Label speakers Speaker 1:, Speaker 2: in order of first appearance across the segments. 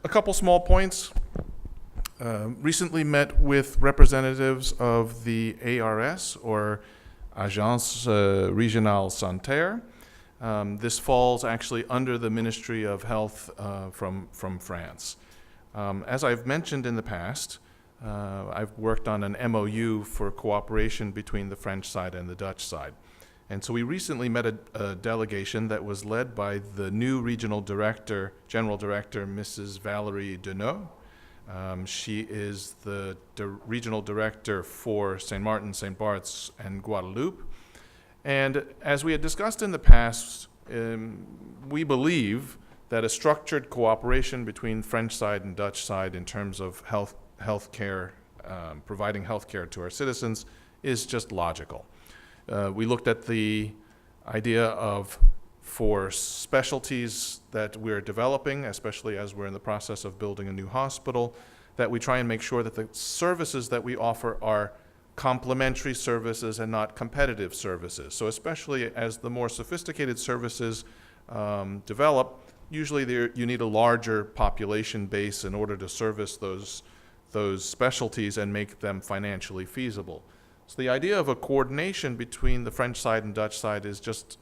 Speaker 1: couple small points. Recently met with representatives of the ARS, or Agence Régionale Sanitaire. This falls actually under the Ministry of Health from France. As I've mentioned in the past, I've worked on an MOU for cooperation between the French side and the Dutch side. And so we recently met a delegation that was led by the new regional director, general director, Mrs. Valérie Deneau. She is the regional director for St. Martin, St. Bart's, and Guadeloupe. And as we had discussed in the past, we believe that a structured cooperation between French side and Dutch side in terms of healthcare, providing healthcare to our citizens, is just logical. We looked at the idea of, for specialties that we're developing, especially as we're in the process of building a new hospital, that we try and make sure that the services that we offer are complementary services and not competitive services. So especially as the more sophisticated services develop, usually you need a larger population base in order to service those specialties and make them financially feasible. So the idea of a coordination between the French side and Dutch side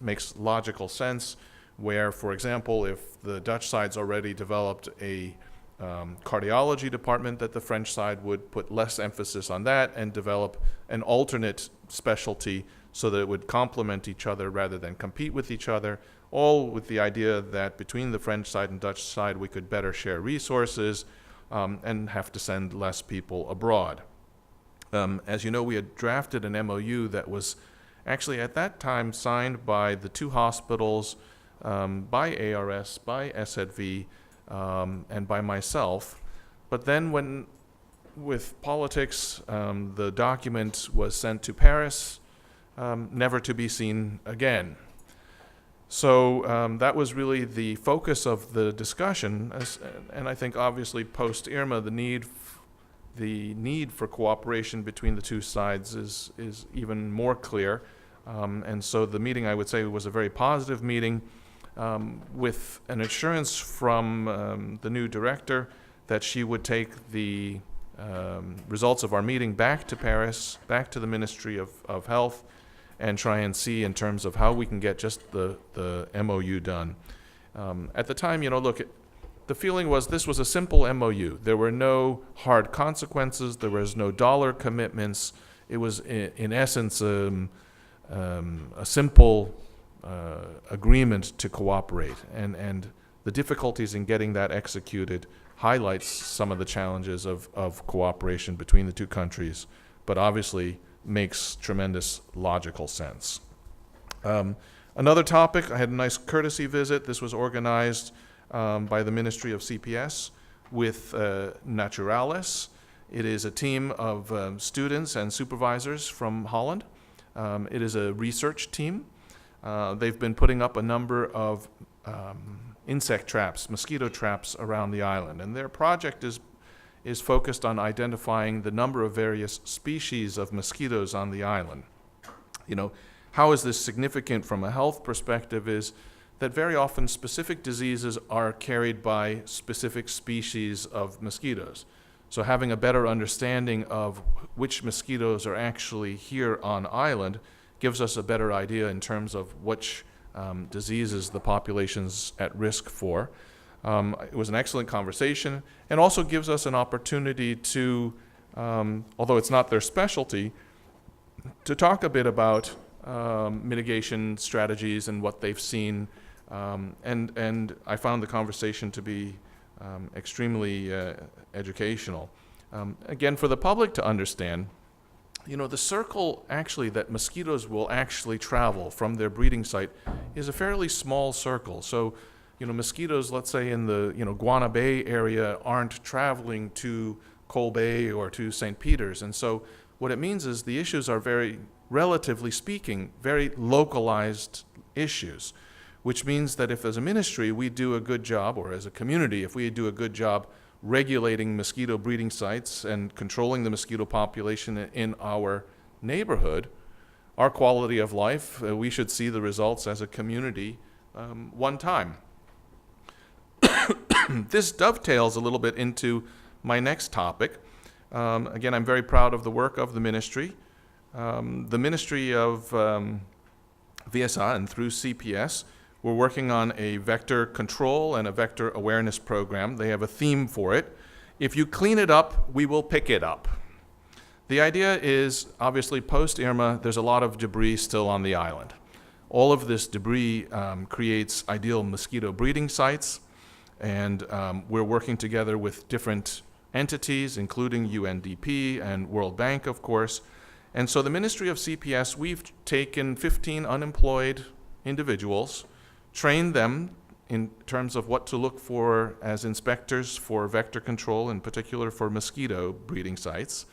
Speaker 1: makes logical sense, where, for example, if the Dutch side's already developed a cardiology department, that the French side would put less emphasis on that and develop an alternate specialty so that it would complement each other rather than compete with each other, all with the idea that between the French side and Dutch side we could better share resources and have to send less people abroad. As you know, we had drafted an MOU that was actually at that time signed by the two hospitals, by ARS, by SZV, and by myself. But then with politics, the document was sent to Paris, never to be seen again. So that was really the focus of the discussion, and I think obviously post-Irma, the need for cooperation between the two sides is even more clear. And so the meeting, I would say, was a very positive meeting, with an assurance from the new director that she would take the results of our meeting back to Paris, back to the Ministry of Health, and try and see in terms of how we can get just the MOU done. At the time, look, the feeling was this was a simple MOU. There were no hard consequences. There was no dollar commitments. It was, in essence, a simple agreement to cooperate. And the difficulties in getting that executed highlights some of the challenges of cooperation between the two countries, but obviously makes tremendous logical sense. Another topic, I had a nice courtesy visit. This was organized by the Ministry of CPS with Naturalis. It is a team of students and supervisors from Holland. It is a research team. They've been putting up a number of insect traps, mosquito traps around the island, and their project is focused on identifying the number of various species of mosquitoes on the island. How is this significant from a health perspective is that very often specific diseases are carried by specific species of mosquitoes. So having a better understanding of which mosquitoes are actually here on island gives us a better idea in terms of which diseases the population's at risk for. It was an excellent conversation, and also gives us an opportunity to, although it's not their specialty, to talk a bit about mitigation strategies and what they've seen. And I found the conversation to be extremely educational. Again, for the public to understand, the circle actually that mosquitoes will actually travel from their breeding site is a fairly small circle. So, mosquitoes, let's say in the Guana Bay area, aren't traveling to Cole Bay or to St. Peter's. And so what it means is the issues are very, relatively speaking, very localized issues, which means that if as a ministry we do a good job, or as a community, if we do a good job regulating mosquito breeding sites and controlling the mosquito population in our neighborhood, our quality of life, we should see the results as a community one time. This dovetails a little bit into my next topic. Again, I'm very proud of the work of the ministry. The Ministry of VSA and through CPS, we're working on a vector control and a vector awareness program. They have a theme for it. If you clean it up, we will pick it up. The idea is, obviously, post-Irma, there's a lot of debris still on the island. All of this debris creates ideal mosquito breeding sites, and we're working together with different entities, including UNDP and World Bank, of course. And so the Ministry of CPS, we've taken 15 unemployed individuals, trained them in terms of what to look for as inspectors for vector control, in particular for mosquito breeding sites,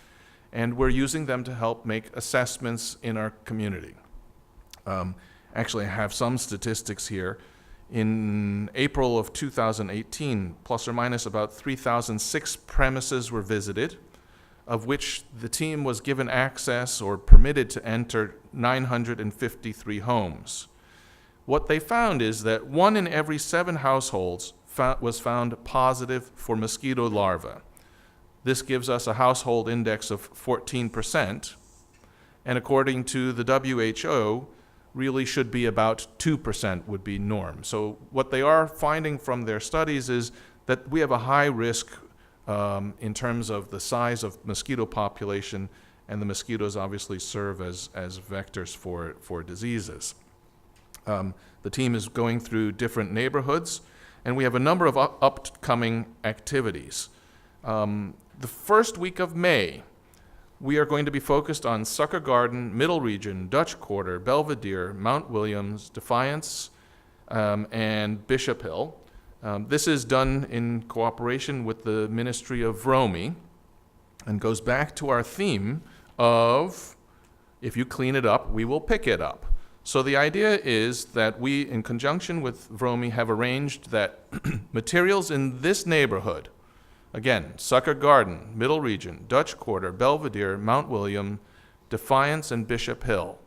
Speaker 1: and we're using them to help make assessments in our community. Actually, I have some statistics here. In April of 2018, plus or minus about 3,006 premises were visited, of which the team was given access or permitted to enter 953 homes. What they found is that 1 in every 7 households was found positive for mosquito larvae. This gives us a household index of 14%, and according to the WHO, really should be about 2% would be norm. So what they are finding from their studies is that we have a high risk in terms of the size of mosquito population, and the mosquitoes obviously serve as vectors for diseases. The team is going through different neighborhoods, and we have a number of upcoming activities. The first week of May, we are going to be focused on Sucker Garden, Middle Region, Dutch Quarter, Belvedere, Mount Williams, Defiance, and Bishop Hill. This is done in cooperation with the Ministry of Romy and goes back to our theme of, if you clean it up, we will pick it up. So the idea is that we, in conjunction with Vromi, have arranged that materials in this neighborhood, again, Sucker Garden, Middle Region, Dutch Quarter, Belvedere, Mount William, Defiance, and Bishop Hill,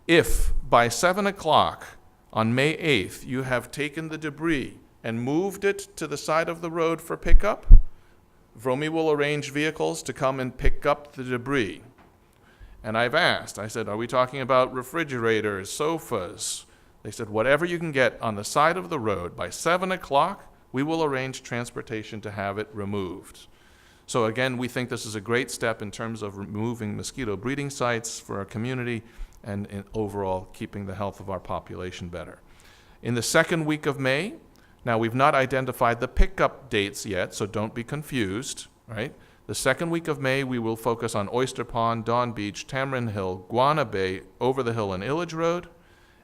Speaker 1: if by 7 o'clock on May 8th you have taken the debris and moved it to the side of the road for pickup, Vromi will arrange vehicles to come and pick up the debris. And I've asked, I said, are we talking about refrigerators, sofas? They said, whatever you can get on the side of the road by 7 o'clock, we will arrange transportation to have it removed. So again, we think this is a great step in terms of removing mosquito breeding sites for our community and in overall keeping the health of our population better. In the second week of May, now we've not identified the pickup dates yet, so don't be confused, right? The second week of May, we will focus on Oyster Pond, Dawn Beach, Tamarind Hill, Guana Bay, Over the Hill, and Illage Road.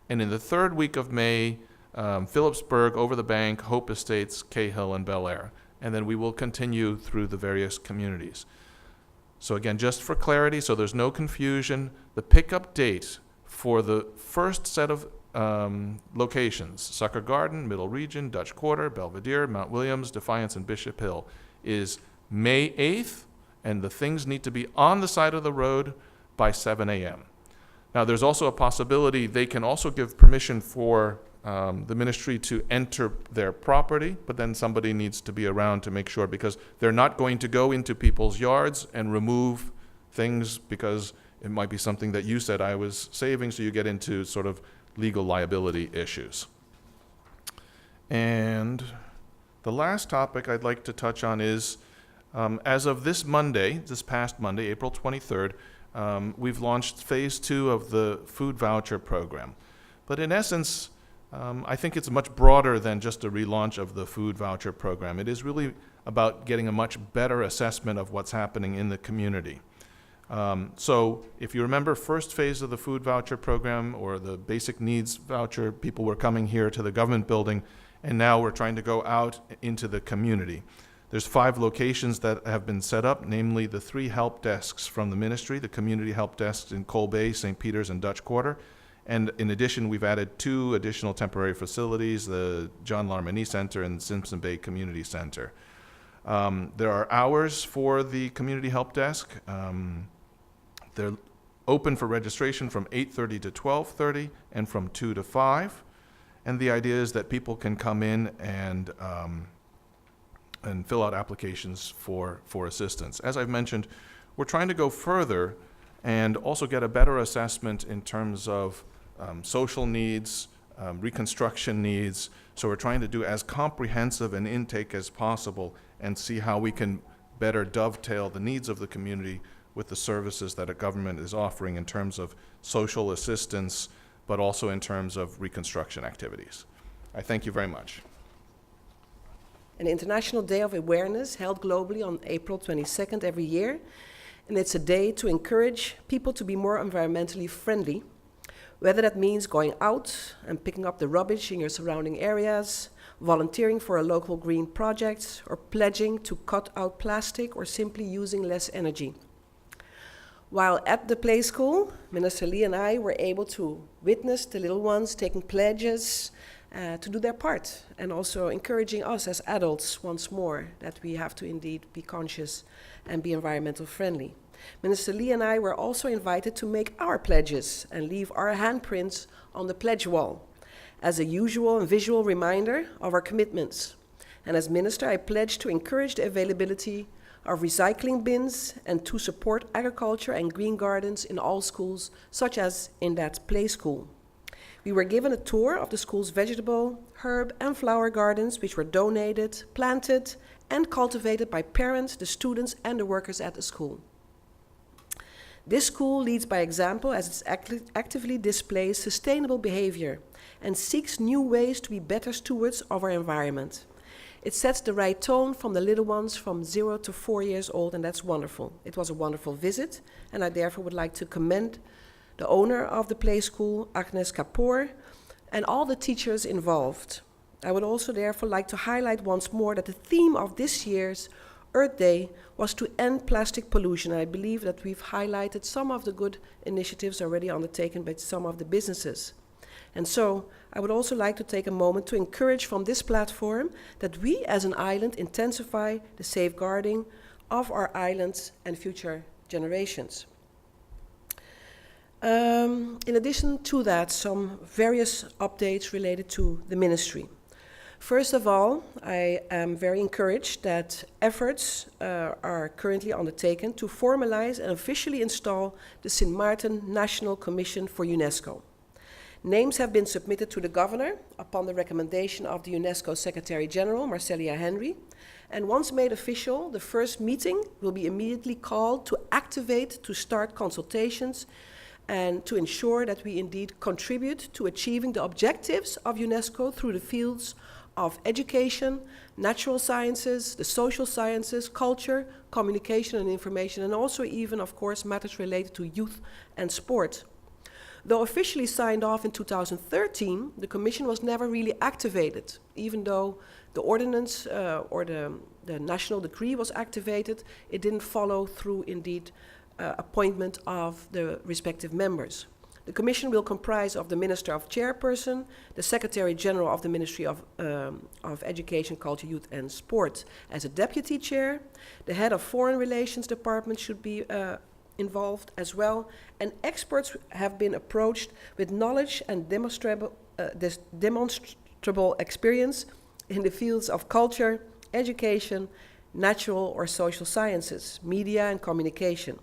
Speaker 1: And in the third week of May, Phillipsburg, Over the Bank, Hope Estates, Cahill, and Bel Air. And then we will continue through the various communities. So again, just for clarity, so there's no confusion, the pickup date for the first set of locations, Sucker Garden, Middle Region, Dutch Quarter, Belvedere, Mount Williams, Defiance, and Bishop Hill, is May 8th, and the things need to be on the side of the road by 7 a.m. Now, there's also a possibility they can also give permission for the ministry to enter their property, but then somebody needs to be around to make sure, because they're not going to go into people's yards and remove things because it might be something that you said I was saving, so you get into sort of legal liability issues. And the last topic I'd like to touch on is, as of this past Monday, April 23rd, we've launched phase 2 of the food voucher program. But in essence, I think it's much broader than just a relaunch of the food voucher program. It is really about getting a much better assessment of what's happening in the community. So if you remember, first phase of the food voucher program, or the basic needs voucher, people were coming here to the government building, and now we're trying to go out into the community. There's 5 locations that have been set up, namely the 3 help desks from the ministry, the community help desks in Coal Bay, St. Peter's, and Dutch Quarter. And in addition, we've added 2 additional temporary facilities, the John Larmeny Center and Simpson Bay Community Center. There are hours for the community help desk. They're open for registration from 8:30 to 12:30 and from 2 to 5. And the idea is that people can come in and and fill out applications for assistance. As I've mentioned, we're trying to go further and also get a better assessment in terms of social needs, reconstruction needs. So we're trying to do as comprehensive an intake as possible and see how we can better dovetail the needs of the community with the services that a government is offering in terms of social assistance, but also in terms of reconstruction activities. I thank you very much.
Speaker 2: An International Day of Awareness held globally on April 22nd every year. And it's a day to encourage people to be more environmentally friendly, whether that means going out and picking up the rubbish in your surrounding areas, volunteering for a local green project, or pledging to cut out plastic or simply using less energy. While at the play school, Minister Lee and I were able to witness the little ones taking pledges to do their part, and also encouraging us as adults once more that we have to indeed be conscious and be environmental friendly. Minister Lee and I were also invited to make our pledges and leave our handprints on the pledge wall as a usual and visual reminder of our commitments. And as minister, I pledged to encourage the availability of recycling bins and to support agriculture and green gardens in all schools, such as in that play school. We were given a tour of the school's vegetable, herb, and flower gardens, which were donated, planted, and cultivated by parents, the students, and the workers at the school. This school leads by example as it actively displays sustainable behavior and seeks new ways to be better stewards of our environment. It sets the right tone from the little ones from 0 to 4 years old, and that's wonderful. It was a wonderful visit, and I therefore would like to commend the owner of the play school, Agnes Kapoor, and all the teachers involved. I would also therefore like to highlight once more that the theme of this year's Earth Day was to end plastic pollution. I believe that we've highlighted some of the good initiatives already undertaken by some of the businesses. And so I would also like to take a moment to encourage from this platform that we as an island intensify the safeguarding of our islands and future generations. In addition to that, some various updates related to the ministry. First of all, I am very encouraged that efforts are currently undertaken to formalize and officially install the Sint Maarten National Commission for UNESCO. Names have been submitted to the governor upon the recommendation of the UNESCO Secretary General, Marcellia Henry, and once made official, the first meeting will be immediately called to activate, to start consultations, and to ensure that we indeed contribute to achieving the objectives of UNESCO through the fields of education, natural sciences, the social sciences, culture, communication and information, and also even, of course, matters related to youth and sport. Though officially signed off in 2013, the Commission was never really activated, even though the ordinance or the national decree was activated, it didn't follow through indeed appointment of the respective members. The Commission will comprise of the Minister of Chairperson, the Secretary General of the Ministry of Education, Culture, Youth and Sport as a Deputy Chair. The Head of Foreign Relations Department should be involved as well, and experts have been approached with knowledge and demonstrable experience in the fields of culture, education, natural or social sciences, media and communication.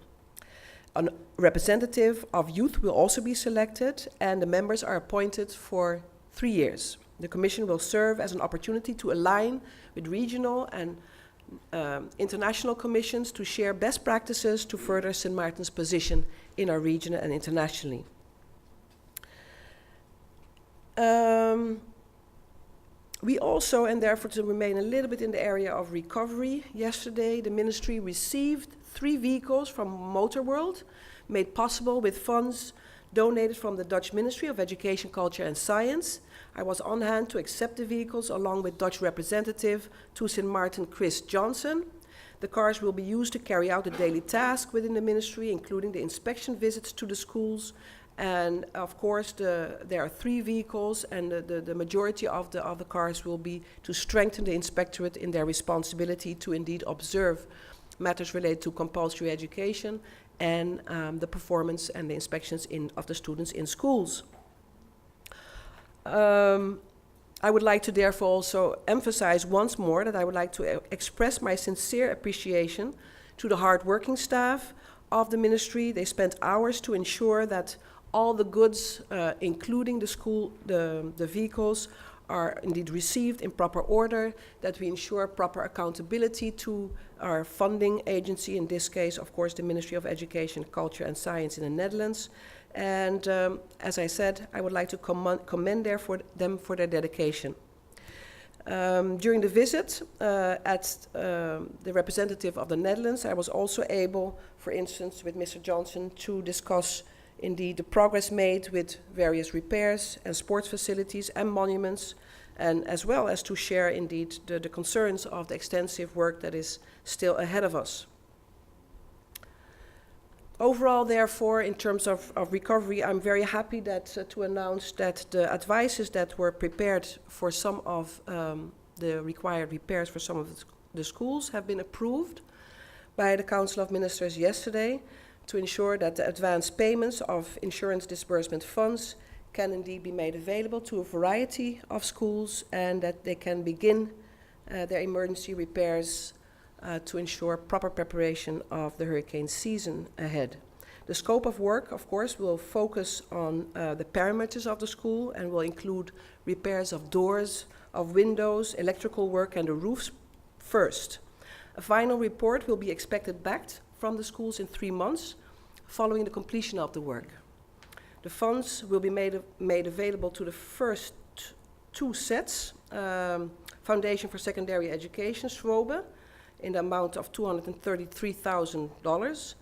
Speaker 2: A representative of youth will also be selected, and the members are appointed for 3 years. The Commission will serve as an opportunity to align with regional and international commissions to share best practices to further Sint Maarten's position in our region and internationally. We also, and therefore to remain a little bit in the area of recovery, yesterday the ministry received 3 vehicles from Motor World, made possible with funds donated from the Dutch Ministry of Education, Culture and Science. I was on hand to accept the vehicles along with Dutch representative to Sint Maarten, Chris Johnson. The cars will be used to carry out the daily task within the ministry, including the inspection visits to the schools. And of course, there are 3 vehicles, and the majority of the cars will be to strengthen the inspectorate in their responsibility to indeed observe matters related to compulsory education and the performance and the inspections of the students in schools. I would like to therefore also emphasize once more that I would like to express my sincere appreciation to the hard-working staff of the ministry. They spent hours to ensure that all the goods, including the vehicles, are indeed received in proper order, that we ensure proper accountability to our funding agency, in this case, of course, the Ministry of Education, Culture and Science in the Netherlands. And as I said, I would like to commend them for their dedication. During the visit at the representative of the Netherlands, I was also able, for instance, with Mr. Johnson, to discuss indeed the progress made with various repairs and sports facilities and monuments, and as well as to share indeed the concerns of the extensive work that is still ahead of us. Overall, therefore, in terms of recovery, I'm very happy to announce that the advices that were prepared for some of the required repairs for some of the schools have been approved by the Council of Ministers yesterday, to ensure that the advance payments of insurance disbursement funds can indeed be made available to a variety of schools, and that they can begin their emergency repairs to ensure proper preparation of the hurricane season ahead. The scope of work, of course, will focus on the parameters of the school and will include repairs of doors, of windows, electrical work, and the roofs first. A final report will be expected back from the schools in 3 months following the completion of the work. The funds will be made available to the first 2 sets, Foundation for Secondary Education, SWOBE, in the amount of $233,000.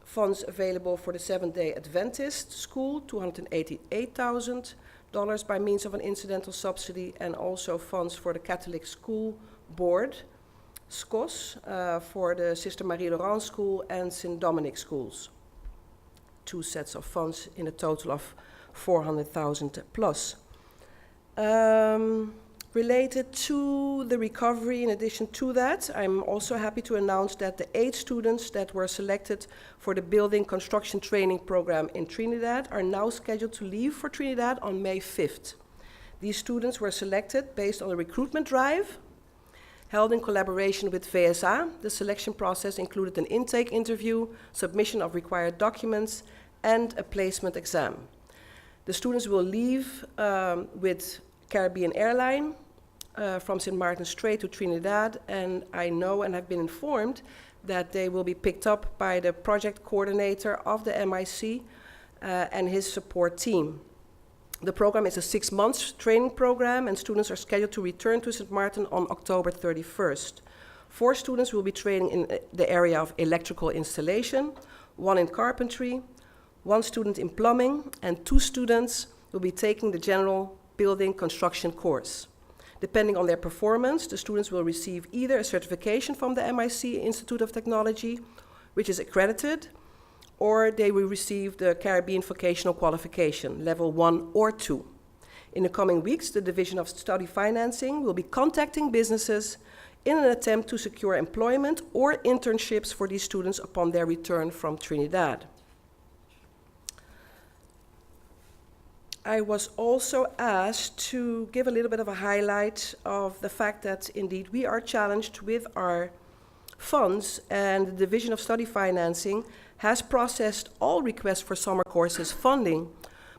Speaker 2: Funds available for the Seventh-day Adventist School, $288,000 by means of an incidental subsidy, and also funds for the Catholic School Board, SCOS, for the Sister Marie-Laurent School and St. Dominic schools. 2 sets of funds in a total of 400,000 plus. Related to the recovery, in addition to that, I'm also happy to announce that the 8 students that were selected for the building construction training program in Trinidad are now scheduled to leave for Trinidad on May 5th. These students were selected based on a recruitment drive held in collaboration with VSA. The selection process included an intake interview, submission of required documents, and a placement exam. The students will leave with Caribbean Airline from St. Martin's Strait to Trinidad, and I know and have been informed that they will be picked up by the project coordinator of the MIC and his support team. The program is a 6-month training program, and students are scheduled to return to St. Martin on October 31st. 4 students will be training in the area of electrical installation, 1 in carpentry, 1 student in plumbing, and 2 students will be taking the general building construction course. Depending on their performance, the students will receive either a certification from the MIC Institute of Technology, which is accredited, or they will receive the Caribbean Vocational Qualification, level 1 or 2. In the coming weeks, the Division of Study Financing will be contacting businesses in an attempt to secure employment or internships for these students upon their return from Trinidad. I was also asked to give a little bit of a highlight of the fact that indeed we are challenged with our funds, and the Division of Study Financing has processed all requests for summer courses funding.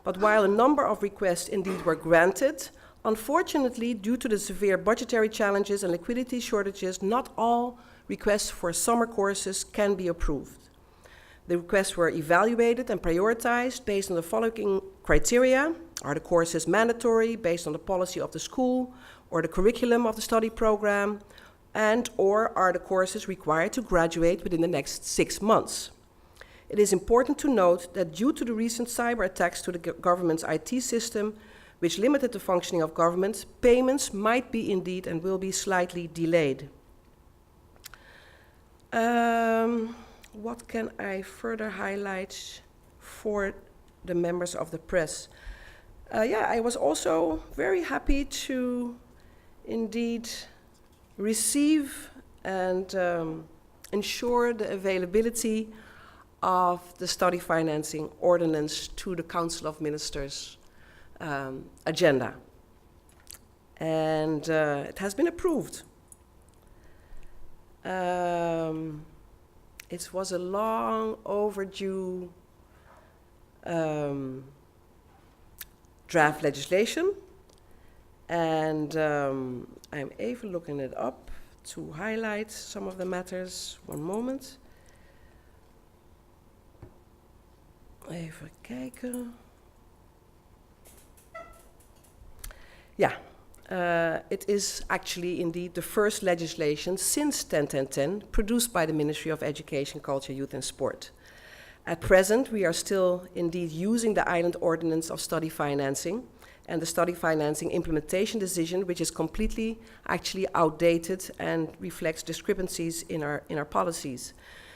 Speaker 2: But while a number of requests indeed were granted, unfortunately, due to the severe budgetary challenges and liquidity shortages, not all requests for summer courses can be approved. The requests were evaluated and prioritized based on the following criteria. Are the courses mandatory based on the policy of the school or the curriculum of the study program? And or are the courses required to graduate within the next 6 months? It is important to note that due to the recent cyber attacks to the government's IT system, which limited the functioning of government, payments might be indeed and will be slightly delayed. What can I further highlight for the members of the press? I was also very happy to indeed receive and ensure the availability of the study financing ordinance to the Council of Ministers agenda. and it has been approved. It was a long overdue draft legislation, and I'm even looking it up to highlight some of the matters. One moment. Even kijken. Yeah, it is actually indeed the first legislation since 10-10-10 produced by the Ministry of Education, Culture, Youth and Sport. At present, we are still indeed using the Island Ordinance of Study Financing and the Study Financing Implementation Decision, which is completely actually outdated and reflects discrepancies in our policies.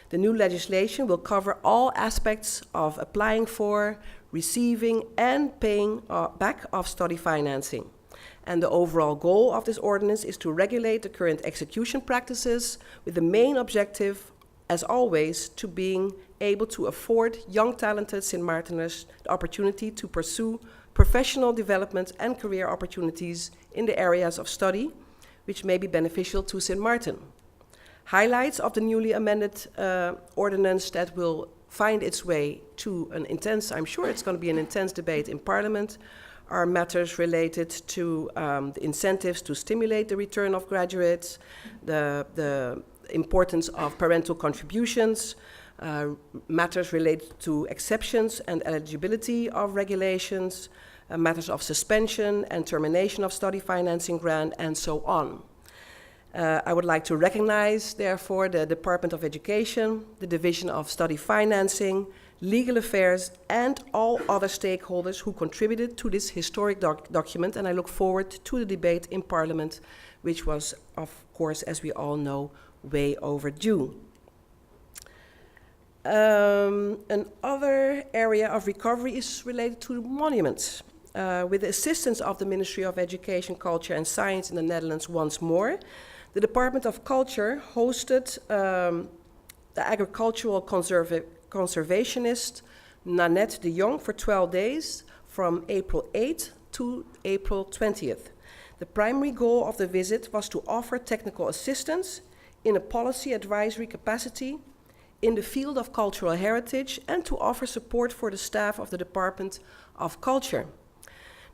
Speaker 2: The new legislation will cover all aspects of applying for, receiving, and paying back of study financing. And the overall goal of this ordinance is to regulate the current execution practices with the main objective, as always, to being able to afford young talented Sint Maarteners the opportunity to pursue professional development and career opportunities in the areas of study, which may be beneficial to Sint Maarten. Highlights of the newly amended ordinance that will find its way to an intense, I'm sure it's going to be an intense debate in Parliament, are matters related to the incentives to stimulate the return of graduates, the importance of parental contributions, matters related to exceptions and eligibility of regulations, matters of suspension and termination of study financing grant, and so on. I would like to recognize, therefore, the Department of Education, the Division of Study Financing, Legal Affairs, and all other stakeholders who contributed to this historic document, and I look forward to the debate in Parliament, which was, of course, as we all know, way overdue. Another area of recovery is related to monuments. With the assistance of the Ministry of Education, Culture and Science in the Netherlands once more, the Department of Culture hosted the agricultural conservationist Nanette de Jong for 12 days from April 8th to April 20th. The primary goal of the visit was to offer technical assistance in a policy advisory capacity in the field of cultural heritage and to offer support for the staff of the Department of Culture.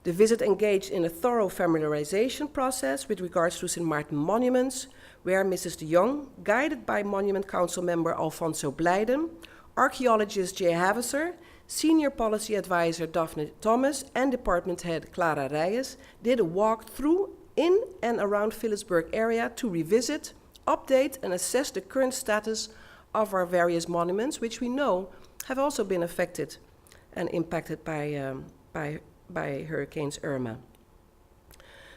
Speaker 2: The visit engaged in a thorough familiarization process with regards to Sint Maarten monuments, where Mrs. de Jong, guided by Monument Council member Alfonso Blijden, archaeologist Jay Havisser, senior policy advisor Daphne Thomas, and department head Clara Reyes, did a walk through in and around Philipsburg area to revisit, update, and assess the current status of our various monuments, which we know have also been affected and impacted by Hurricanes Irma.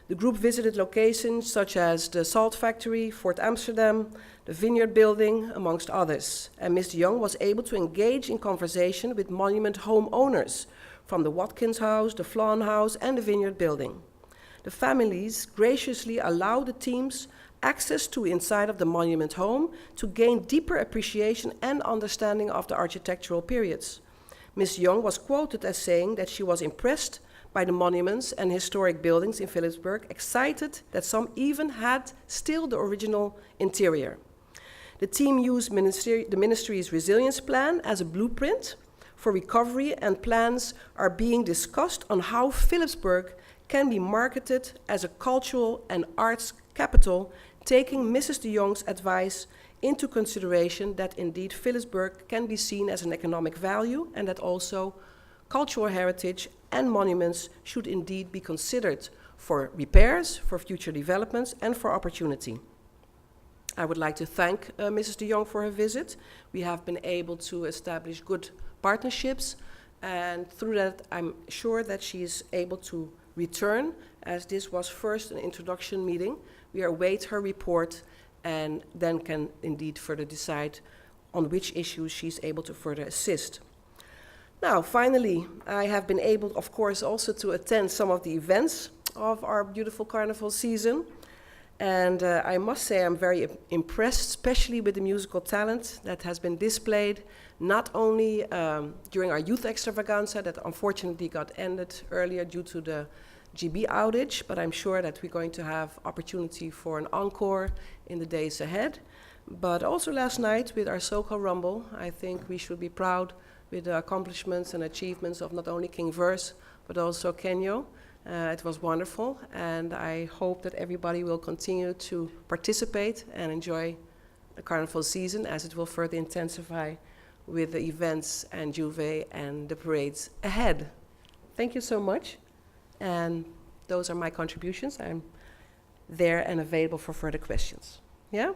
Speaker 2: The group visited locations such as the Salt Factory, Fort Amsterdam, the Vineyard Building, amongst others. And Ms. de Jong was able to engage in conversation with monument homeowners from the Watkins House, the Flan House, and the Vineyard Building. The families graciously allowed the teams access to inside of the monument home to gain deeper appreciation and understanding of the architectural periods. Ms. Young was quoted as saying that she was impressed by the monuments and historic buildings in Philipsburg, excited that some even had still the original interior. The team used the ministry's resilience plan as a blueprint for recovery, and plans are being discussed on how Philipsburg can be marketed as a cultural and arts capital, taking Mrs. de Jong's advice into consideration that indeed Philipsburg can be seen as an economic value and that also cultural heritage and monuments should indeed be considered for repairs, for future developments, and for opportunity. I would like to thank Mrs. de Jong for her visit. We have been able to establish good partnerships, and through that I'm sure that she is able to return, as this was first an introduction meeting. We await her report and then can indeed further decide on which issues she's able to further assist. Now, finally, I have been able, of course, also to attend some of the events of our beautiful carnival season. And I must say I'm very impressed, especially with the musical talent that has been displayed, not only during our youth extravaganza that unfortunately got ended earlier due to the GB outage, but I'm sure that we're going to have opportunity for an encore in the days ahead. But also last night with our so-called Rumble, I think we should be proud with the accomplishments and achievements of not only King Verse, but also Kenyo. It was wonderful, and I hope that everybody will continue to participate and enjoy the carnival season, as it will further intensify with the events and Juve and the parades ahead. Thank you so much, and those are my contributions. I'm there and available for further questions. Yeah?